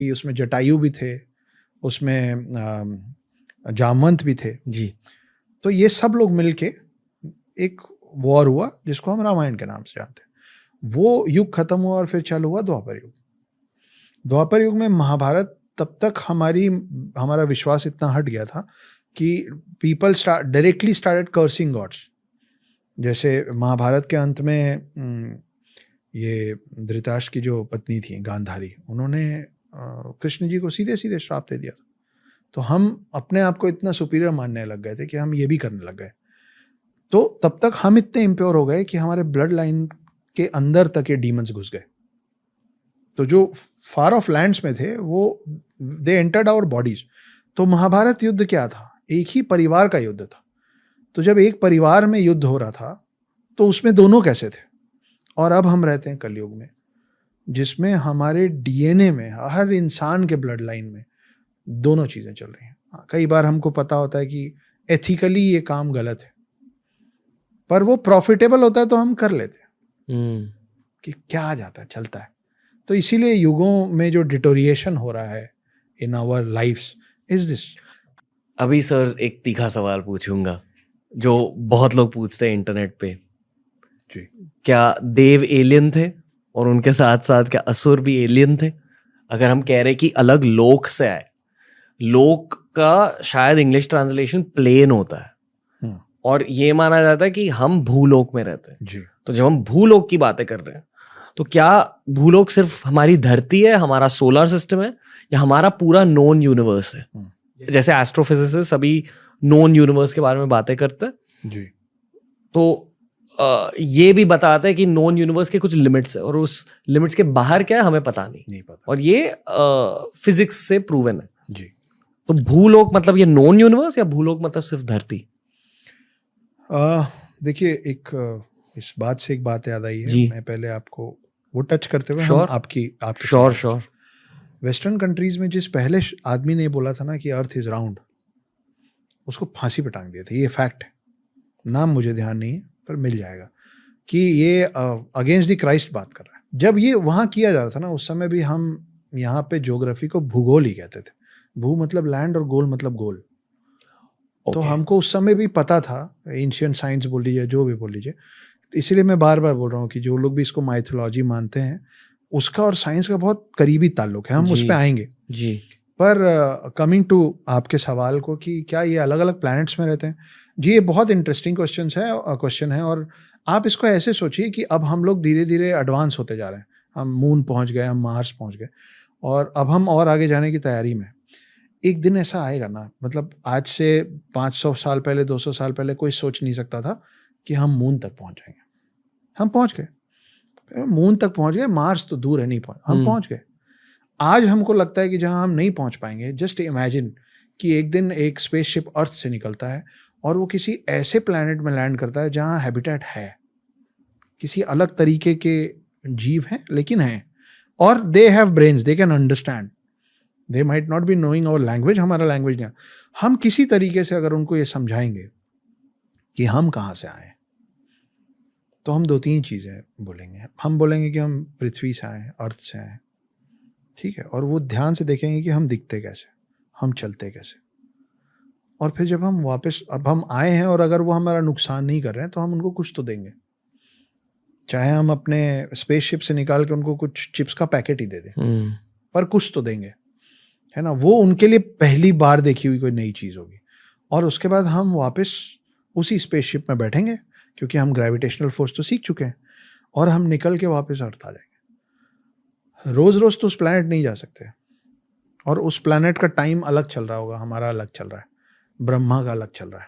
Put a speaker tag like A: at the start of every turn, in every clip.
A: कि उसमें जटायु भी थे, उसमें जामवंत भी थे।
B: जी।
A: तो ये सब लोग मिलके एक वॉर हुआ जिसको हम रामायण के नाम से जानते हैं। वो युग खत्म हुआ और फिर चालू हुआ द्वापर युग। द्वापर युग में महाभारत, तब तक हमारा विश्वास इतना हट गया था कि people directly started cursing gods. जैसे महाभारत के अंत में ये धृतराष्ट्र की जो पत्नी थी गांधारी, उन्होंने कृष्ण जी को सीधे सीधे श्राप दे दिया था। तो हम अपने आप को इतना सुपीरियर मानने लग गए थे कि हम ये भी करने लग गए। तो तब तक हम इतने इम्प्योर हो गए कि हमारे ब्लड लाइन के अंदर तक ये डीमंस घुस गए। तो जो फार ऑफ लैंड्स में थे वो दे एंटर्ड आवर बॉडीज। तो महाभारत युद्ध क्या था? एक ही परिवार का युद्ध था। तो जब एक परिवार में युद्ध हो रहा था तो उसमें दोनों कैसे थे? और अब हम रहते हैं कलयुग में जिसमें हमारे डीएनए में, हर इंसान के ब्लड लाइन में दोनों चीजें चल रही हैं। कई बार हमको पता होता है कि एथिकली ये काम गलत है, पर वो प्रॉफिटेबल होता है तो हम कर लेते हैं कि क्या आ जाता है, चलता है। तो इसीलिए युगों में जो डिटोरिएशन हो रहा है in our lifes is this.
B: अभी सर एक तीखा सवाल पूछूंगा जो बहुत लोग पूछते हैं इंटरनेट पे।
A: जी।
B: क्या देव एलियन थे और उनके साथ साथ क्या असुर भी एलियन थे? अगर हम कह रहे कि अलग लोक से आए, लोक का शायद इंग्लिश ट्रांसलेशन प्लेन होता है और ये माना जाता है कि हम भूलोक में रहते हैं।
A: जी।
B: तो जब हम भूलोक की बातें कर रहे हैं तो क्या भूलोक सिर्फ हमारी धरती है, हमारा सोलर सिस्टम है, या हमारा पूरा नोन यूनिवर्स है? जैसे एस्ट्रोफिजिसिस्ट सभी नोन यूनिवर्स के बारे में बातें करते हैं
A: जी।
B: तो ये भी बताते हैं कि नोन यूनिवर्स के कुछ लिमिट्स है और उस लिमिट्स के बाहर क्या है हमें पता नहीं
A: पता।
B: और ये फिजिक्स से प्रूवन है।
A: जी।
B: तो भूलोक मतलब ये नॉन यूनिवर्स या भूलोक मतलब सिर्फ धरती?
A: देखिए, इस बात से एक बात याद आई है।
B: जी।
A: मैं पहले आपको वो टच करते हुए
B: Sure.
A: हम आपके
B: श्योर
A: वेस्टर्न कंट्रीज में जिस पहले आदमी ने बोला था ना कि अर्थ इज राउंड, उसको फांसी पे टांग दिया था। ये फैक्ट है, नाम मुझे ध्यान नहीं है पर मिल जाएगा कि ये अगेंस्ट द क्राइस्ट बात कर रहा है। जब ये वहाँ किया जा रहा था ना, उस समय भी हम यहाँ पे ज्योग्राफी को भूगोल ही कहते थे। भू मतलब लैंड और गोल मतलब गोल। तो हमको उस समय भी पता था, एंशिएंट साइंस बोल लीजिए, जो भी बोल लीजिए। इसीलिए मैं बार बार बोल रहा हूँ कि जो लोग भी इसको माइथोलॉजी मानते हैं, उसका और साइंस का बहुत करीबी ताल्लुक है। हम उस पर आएंगे
B: जी।
A: पर कमिंग टू आपके सवाल को कि क्या ये अलग अलग प्लैनेट्स में रहते हैं, जी ये बहुत इंटरेस्टिंग क्वेश्चन है। और आप इसको ऐसे सोचिए कि अब हम लोग धीरे धीरे एडवांस होते जा रहे हैं। हम मून पहुंच गए, हम मार्स पहुंच गए और अब हम और आगे जाने की तैयारी में। एक दिन ऐसा आएगा ना, मतलब आज से 500 साल पहले, 200 साल पहले कोई सोच नहीं सकता था कि हम मून तक पहुंच जाएंगे। हम पहुंच गए, मून तक पहुंच गए, मार्स तो दूर है, नहीं पहुंच, हम पहुंच गए। आज हमको लगता है कि जहां हम नहीं पहुंच पाएंगे, जस्ट इमेजिन कि एक दिन एक स्पेसशिप अर्थ से निकलता है और वो किसी ऐसे प्लैनेट में लैंड करता है जहां हैबिटेट है, किसी अलग तरीके के जीव हैं लेकिन हैं, और they have brains, they can understand. They might not be knowing our language, हमारा लैंग्वेज नहीं। हम किसी तरीके से अगर उनको ये समझाएंगे कि हम कहाँ से आए, तो हम 2-3 चीज़ें बोलेंगे। हम बोलेंगे कि हम पृथ्वी से आए, अर्थ से आए, ठीक है, और वो ध्यान से देखेंगे कि हम दिखते कैसे, हम चलते कैसे। और फिर जब हम वापस, अब हम आए हैं और अगर वो हमारा नुकसान नहीं कर रहे हैं तो हम उनको कुछ तो देंगे। चाहे हम अपने स्पेसशिप से निकाल के उनको कुछ चिप्स का पैकेट ही दे दें, पर कुछ तो देंगे, है ना। वो उनके लिए पहली बार देखी हुई कोई नई चीज़ होगी। और उसके बाद हम वापस उसी स्पेसशिप में बैठेंगे क्योंकि हम ग्रेविटेशनल फोर्स तो सीख चुके हैं, और हम निकल के वापस अर्थ आ जाएंगे। रोज रोज तो उस प्लैनेट नहीं जा सकते, और उस प्लैनेट का टाइम अलग चल रहा होगा, हमारा अलग चल रहा है, ब्रह्मा का अलग चल रहा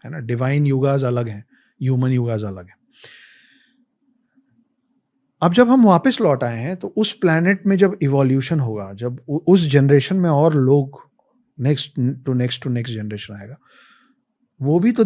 A: है ना। डिवाइन युगाज अलग हैं, ह्यूमन युगाज अलग है। अब जब हम वापस लौट आए हैं तो उस प्लैनेट में जब इवोल्यूशन होगा, जब उस जनरेशन में और लोग नेक्स्ट टू नेक्स्ट जनरेशन आएगा, वो भी तो